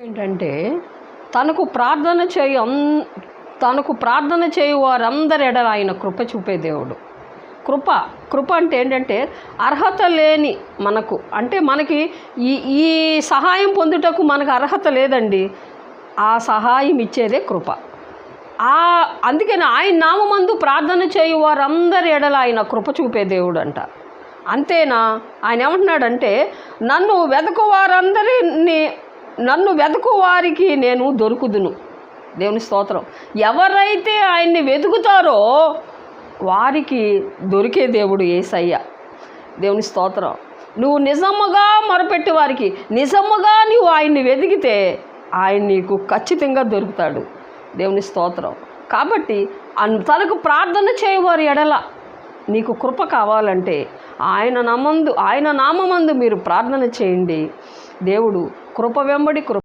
ఏంటంటే తనకు ప్రార్థన చేయు వారందరి ఎడల ఆయన కృప చూపే దేవుడు. కృప అంటే ఏంటంటే అర్హత లేని మనకు, అంటే మనకి ఈ సహాయం పొందుటకు మనకు అర్హత లేదండి. ఆ సహాయం ఇచ్చేదే కృప. అందుకని ఆయన నామమందు ప్రార్థన చేయు వారందరి ఎడల ఆయన కృప చూపే దేవుడు అంట. అంతేనా? ఆయన ఏమంటున్నాడంటే నన్ను వెతుకు వారికి నేను దొరుకుదును. దేవుని స్తోత్రం. ఎవరైతే ఆయన్ని వెతుకుతారో వారికి దొరికే దేవుడు యేసయ్య. దేవుని స్తోత్రం. నువ్వు నిజముగా మొరపెట్టే వారికి, నిజముగా నువ్వు ఆయన్ని వెతికితే ఆయన నీకు ఖచ్చితంగా దొరుకుతాడు. దేవుని స్తోత్రం. కాబట్టి తనకు ప్రార్థన చేయవారి ఎడల నీకు కృప కావాలంటే ఆయన నామమందు మీరు ప్రార్థన చేయండి. దేవుడు కృప వెంబడి